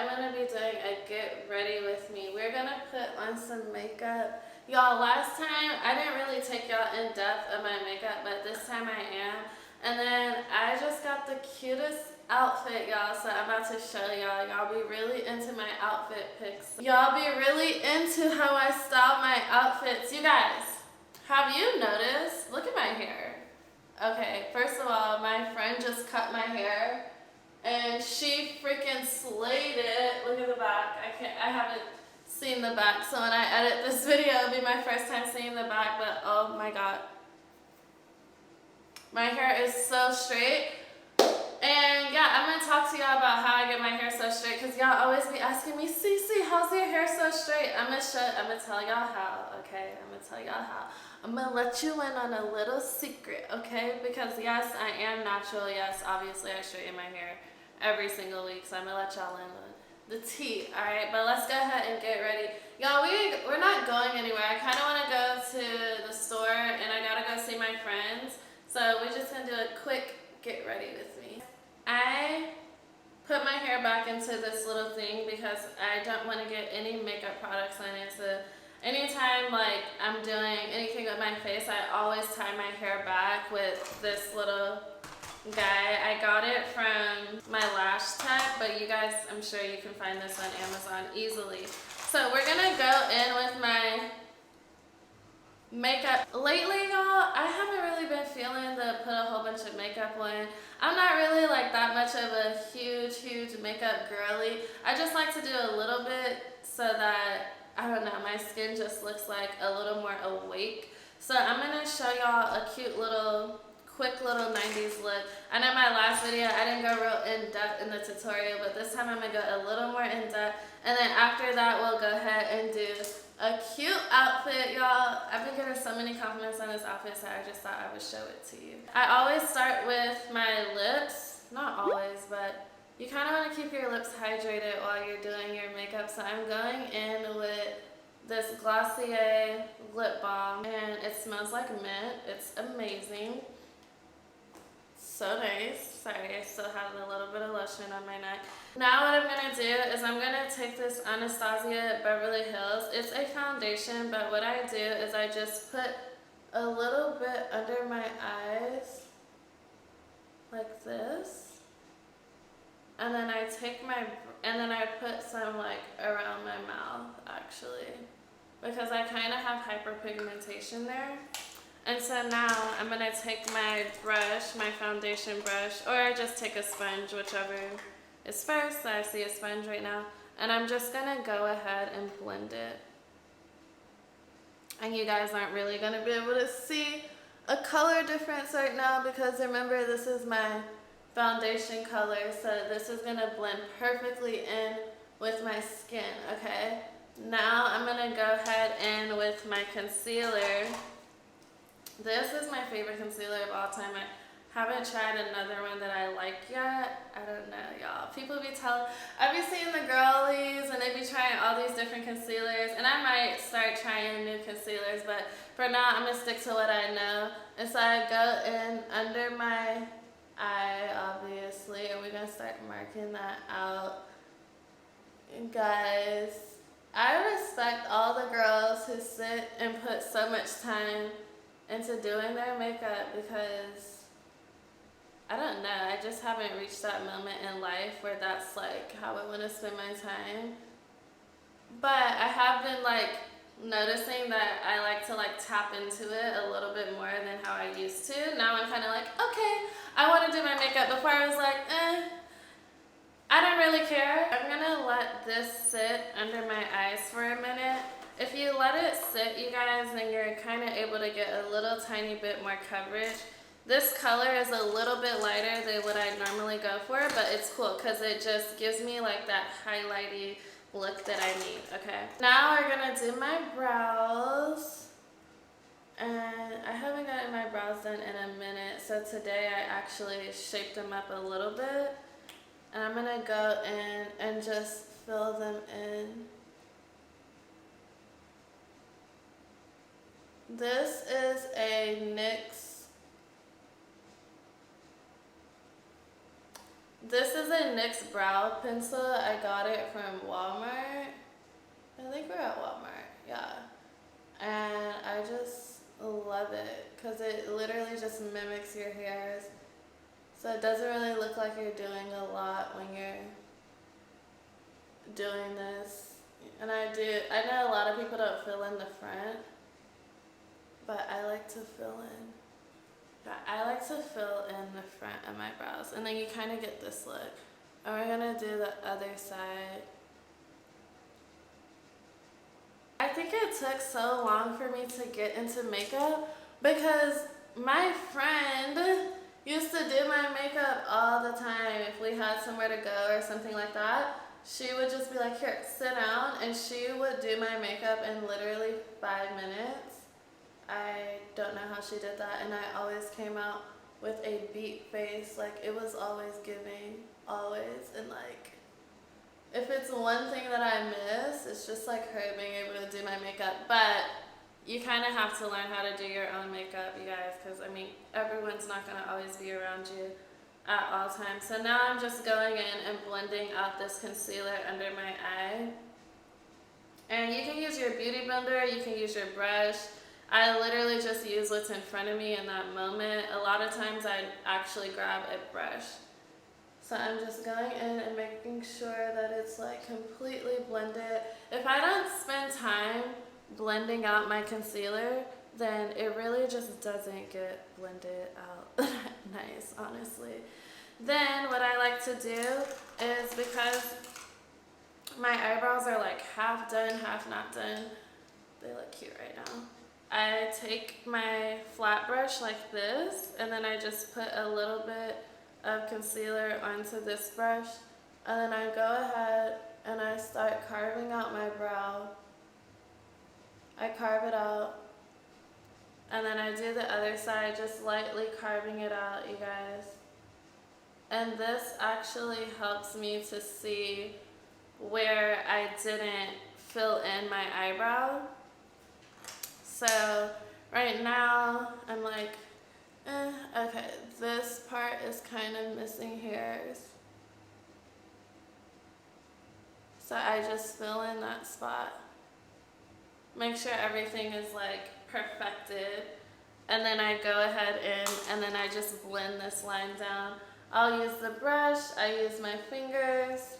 I'm gonna be doing a get ready with me. We're gonna put on some makeup. Y'all, last time I didn't really take y'all in depth of my makeup, but this time I am. And then I just got the cutest outfit, y'all, so I'm about to show y'all. Y'all be really into my outfit pics. Y'all be really into how I style my outfits. You guys, have you noticed? Look at my hair. Okay, first of all, my friend just cut my hair and she freaking slayed it. Look at the back. I haven't seen the back, so when I edit this video, it'll be my first time seeing the back, but oh my god. My hair is so straight. And yeah, I'm gonna talk to y'all about how I get my hair so straight, because y'all always be asking me, Cece, how's your hair so straight? I'm gonna tell y'all how, okay? I'm gonna tell y'all how. I'm gonna let you in on a little secret, okay? Because yes, I am natural. Yes, obviously I straighten my hair every single week, so I'm gonna let y'all in on the tea, all right? But let's go ahead and get ready. Y'all, we're not going anywhere. I kind of want to go to the store, and I gotta go see my friends. So we're just gonna do a quick get ready with me. I put my hair back into this little thing because I don't want to get any makeup products on it. So anytime like I'm doing anything with my face, I always tie my hair back with this little guy. I got it from my lash tech, but you guys, I'm sure you can find this on Amazon easily. So we're gonna go in with my makeup. Lately, y'all, I haven't really been feeling to put a whole bunch of makeup on. I'm not really like that much of a huge makeup girly. I just like to do a little bit so that, I don't know, my skin just looks like a little more awake. So I'm gonna show y'all a cute little quick little 90s look. I know my last video I didn't go real in depth in the tutorial, but this time I'm gonna go a little more in depth, and then after that we'll go ahead and do a cute outfit. Y'all, I've been getting so many compliments on this outfit, so I just thought I would show it to you. I always start with my lips. Not always, but you kind of want to keep your lips hydrated while you're doing your makeup, so I'm going in with this Glossier lip balm, and it smells like mint. It's amazing. So nice. Sorry, I still have a little bit of lotion on my neck. Now what I'm going to do is I'm going to take this Anastasia Beverly Hills. It's a foundation, but what I do is I just put a little bit under my eyes, like this. And then I put some like around my mouth, actually, because I kind of have hyperpigmentation there. And so now I'm going to take my brush, my foundation brush, or I just take a sponge, whichever is first. So I see a sponge right now. And I'm just going to go ahead and blend it. And you guys aren't really going to be able to see a color difference right now because remember, this is my foundation color. So this is going to blend perfectly in with my skin, okay? Now I'm going to go ahead in with my concealer. This is my favorite concealer of all time. I haven't tried another one that I like yet. I don't know, y'all. People be I be seeing the girlies and they be trying all these different concealers, and I might start trying new concealers, but for now I'm gonna stick to what I know. And so I go in under my eye, obviously, and we're gonna start marking that out. And guys, I respect all the girls who sit and put so much time into doing their makeup because I don't know, I just haven't reached that moment in life where that's like how I want to spend my time. But I have been like noticing that I like to like tap into it a little bit more than how I used to. Now I'm kind of like, okay, I want to do my makeup. Before I was like, I don't really care. I'm gonna let this sit under my eyes for a minute. If you let it sit, you guys, then you're kind of able to get a little tiny bit more coverage. This color is a little bit lighter than what I normally go for, but it's cool because it just gives me like that highlighty look that I need, okay? Now we're gonna do my brows. And I haven't gotten my brows done in a minute, so today I actually shaped them up a little bit. And I'm gonna go in and just fill them in. This is a This is a NYX brow pencil. I got it from Walmart. I think we're at Walmart, yeah. And I just love it because it literally just mimics your hairs. So it doesn't really look like you're doing a lot when you're doing this. And I know a lot of people don't fill in the front, but I like to fill in. But I like to fill in the front of my brows, and then you kind of get this look. And we're gonna do the other side. I think it took so long for me to get into makeup because my friend used to do my makeup all the time. If we had somewhere to go or something like that, she would just be like, here, sit down, and she would do my makeup in literally 5 minutes. I don't know how she did that, and I always came out with a beat face. Like, it was always giving, always. And like, if it's one thing that I miss, it's just like her being able to do my makeup. But you kind of have to learn how to do your own makeup, you guys, because I mean, everyone's not going to always be around you at all times. So now I'm just going in and blending out this concealer under my eye. And you can use your beauty blender, you can use your brush. I literally just use what's in front of me in that moment. A lot of times I actually grab a brush. So I'm just going in and making sure that it's like completely blended. If I don't spend time blending out my concealer, then it really just doesn't get blended out nice, honestly. Then what I like to do is, because my eyebrows are like half done, half not done, they look cute right now, I take my flat brush like this, and then I just put a little bit of concealer onto this brush, and then I go ahead and I start carving out my brow. I carve it out, and then I do the other side, just lightly carving it out, you guys. And this actually helps me to see where I didn't fill in my eyebrow. So right now I'm like, okay, this part is kind of missing hairs. So I just fill in that spot. Make sure everything is like perfected. And then I go ahead and then I just blend this line down. I'll use the brush, I use my fingers,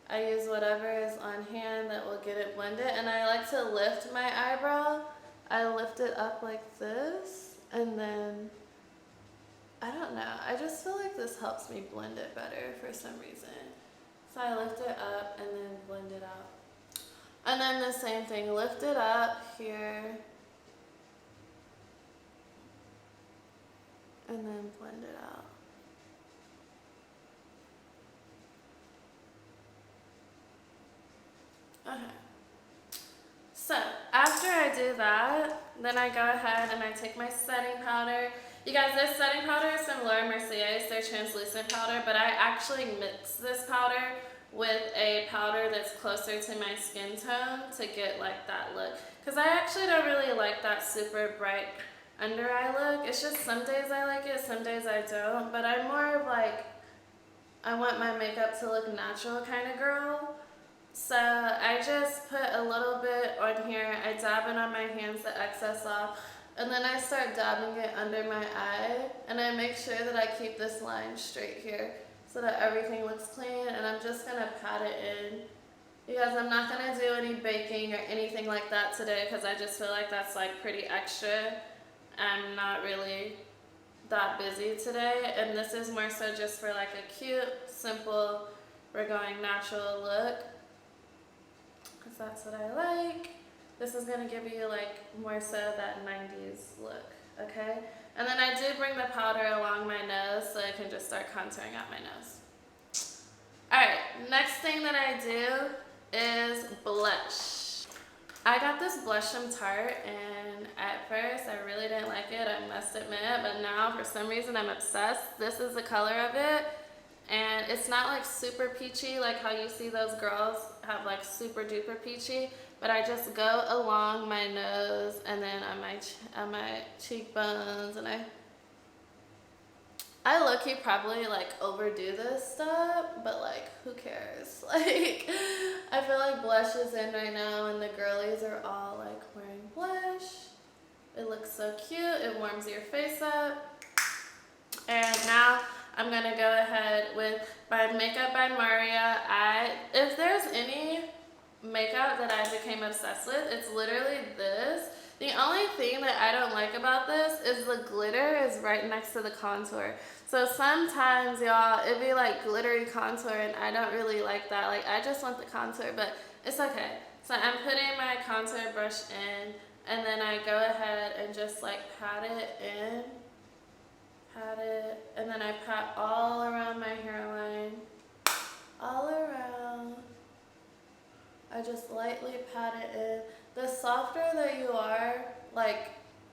I use whatever is on hand that will get it blended. And I like to lift my eyebrow. I lift it up like this, and then, I don't know, I just feel like this helps me blend it better for some reason. So I lift it up and then blend it out. And then the same thing, lift it up here, and then blend it out. Okay. So after I do that, then I go ahead and I take my setting powder. You guys, this setting powder is from Mercier, it's their translucent powder, but I actually mix this powder with a powder that's closer to my skin tone to get like that look. Because I actually don't really like that super bright under eye look. It's just some days I like it, some days I don't. But I'm more of like, I want my makeup to look natural kind of girl. So I just put a little bit on here. I dab it on my hands, the excess off. And then I start dabbing it under my eye. And I make sure that I keep this line straight here so that everything looks clean. And I'm just going to pat it in. Because I'm not going to do any baking or anything like that today, because I just feel like that's like pretty extra. I'm not really that busy today. And this is more so just for like a cute, simple, we're going natural look. Because that's what I like. This is going to give you like more so that 90s look, okay? And then I do bring the powder along my nose so I can just start contouring out my nose. Alright, next thing that I do is blush. I got this blush from Tarte, and at first I really didn't like it, I must admit, but now for some reason I'm obsessed. This is the color of it. And it's not like super peachy like how you see those girls have like super duper peachy, but I just go along my nose and then on my cheekbones, and I low-key probably like overdo this stuff, but like who cares? Like I feel like blush is in right now and the girlies are all like wearing blush. It looks so cute. It warms your face up. And now I'm gonna go ahead with my Makeup by Maria. If there's any makeup that I became obsessed with, it's literally this. The only thing that I don't like about this is the glitter is right next to the contour. So sometimes, y'all, it'd be like glittery contour and I don't really like that. Like, I just want the contour, but it's okay. So I'm putting my contour brush in and then I go ahead and just like pat it in. Pat it, and then I pat all around my hairline. All around. I just lightly pat it in. The softer that you are, like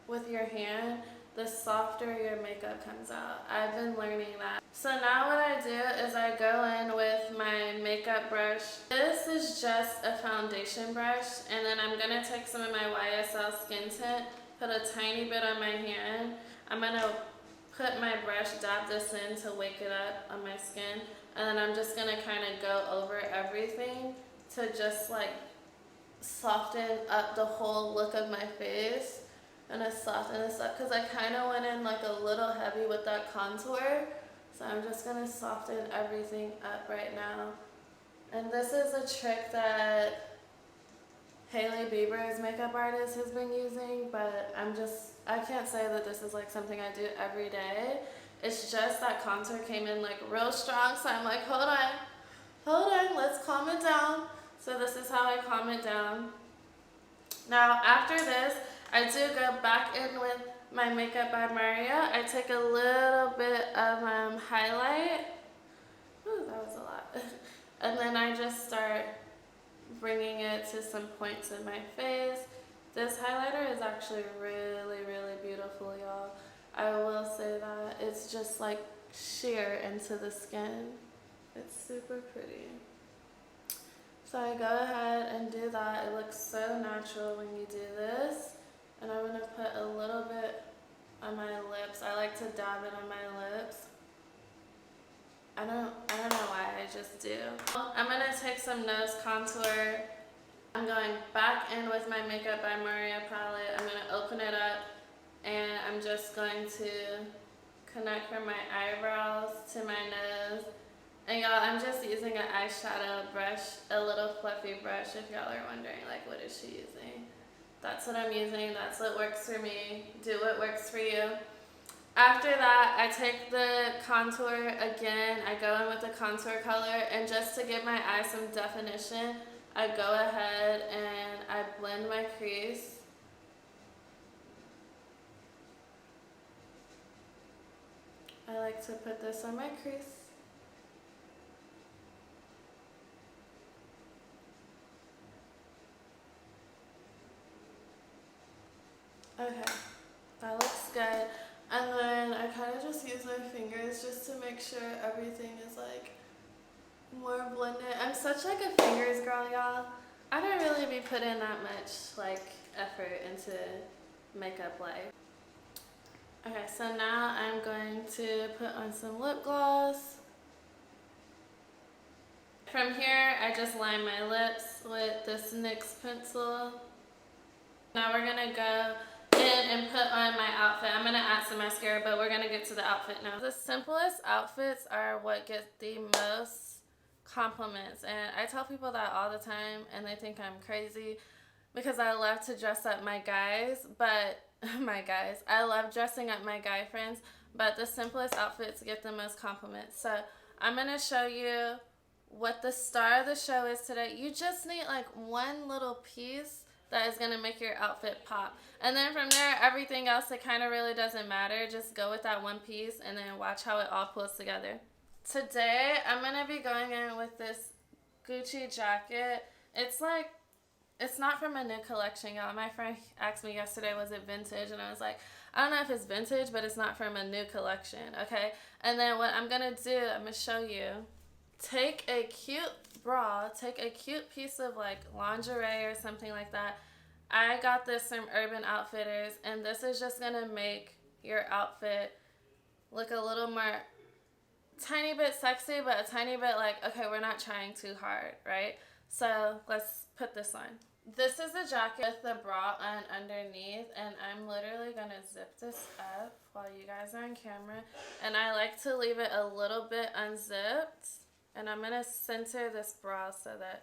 with your hand, the softer your makeup comes out. I've been learning that. So now what I do is I go in with my makeup brush. This is just a foundation brush, and then I'm gonna take some of my YSL Skin Tint, put a tiny bit on my hand. I'm gonna put my brush, dab this in to wake it up on my skin, and then I'm just gonna kind of go over everything to just like soften up the whole look of my face and to soften this up because I kind of went in like a little heavy with that contour, so I'm just gonna soften everything up right now. And this is a trick that Hailey Bieber's makeup artist has been using, but I can't say that this is like something I do every day. It's just that contour came in like real strong, so I'm like, hold on, let's calm it down. So this is how I calm it down. Now after this, I do go back in with my Makeup by Maria. I take a little bit of highlight. Ooh, that was a lot. And then I just start bringing it to some points in my face. This highlighter is actually really, really beautiful, y'all. I will say that. It's just like sheer into the skin. It's super pretty. So I go ahead and do that. It looks so natural when you do this. And I'm gonna put a little bit on my lips. I like to dab it on my lips. I don't know why, I just do. I'm gonna take some nose contour. I'm going back in with my Makeup by Maria palette. I'm gonna open it up and I'm just going to connect from my eyebrows to my nose. And y'all, I'm just using an eyeshadow brush, a little fluffy brush, if y'all are wondering, like, what is she using? That's what I'm using, that's what works for me. Do what works for you. After that, I take the contour again. I go in with the contour color, and just to give my eye some definition, I go ahead and I blend my crease. I like to put this on my crease. Okay, that looks good. And then I kind of just use my fingers just to make sure everything is like more blended. I'm such like a fingers girl, y'all. I don't really be putting that much like effort into makeup life. Okay, so now I'm going to put on some lip gloss. From here, I just line my lips with this NYX pencil. Now we're gonna go in and put on my outfit. I'm gonna add some mascara, but we're gonna get to the outfit now. The simplest outfits are what get the most compliments, and I tell people that all the time and they think I'm crazy because I love to dress up my guys, but I love dressing up my guy friends, but the simplest outfits get the most compliments. So I'm gonna show you what the star of the show is today. You just need like one little piece that is gonna make your outfit pop. And then from there, everything else, it kind of really doesn't matter. Just go with that one piece and then watch how it all pulls together. Today, I'm gonna be going in with this Gucci jacket. It's not from a new collection, y'all. My friend asked me yesterday, was it vintage? And I was like, I don't know if it's vintage, but it's not from a new collection, okay? And then what I'm gonna do, I'm gonna show you. Take a cute bra, take a cute piece of like lingerie or something like that. I got this from Urban Outfitters, and this is just gonna make your outfit look a little more, tiny bit sexy, but a tiny bit like, okay, we're not trying too hard, right? So let's put this on. This is the jacket with the bra on underneath, and I'm literally gonna zip this up while you guys are on camera. And I like to leave it a little bit unzipped, and I'm gonna center this bra so that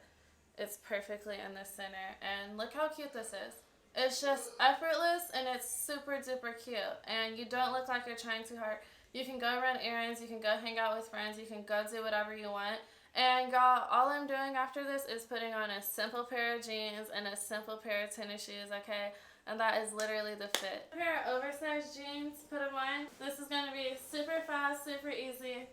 it's perfectly in the center. And look how cute this is. It's just effortless and it's super duper cute, and you don't look like you're trying too hard. You can go run errands, you can go hang out with friends, you can go do whatever you want. And y'all, all I'm doing after this is putting on a simple pair of jeans and a simple pair of tennis shoes, okay? And that is literally the fit. A pair of oversized jeans, put them on. This is gonna be super fast, super easy.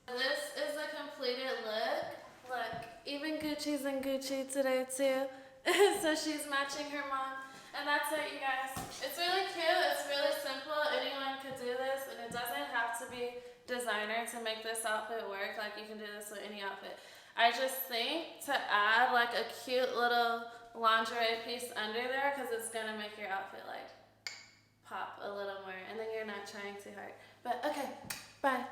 This is a completed look. Look, even Gucci's in Gucci today too. So she's matching her mom. And that's it, you guys. It's really cute, it's really simple. Anyone could do this, and it doesn't have to be designer to make this outfit work. Like, you can do this with any outfit. I just think to add like a cute little lingerie piece under there, because it's gonna make your outfit like pop a little more, and then you're not trying too hard. But okay, bye.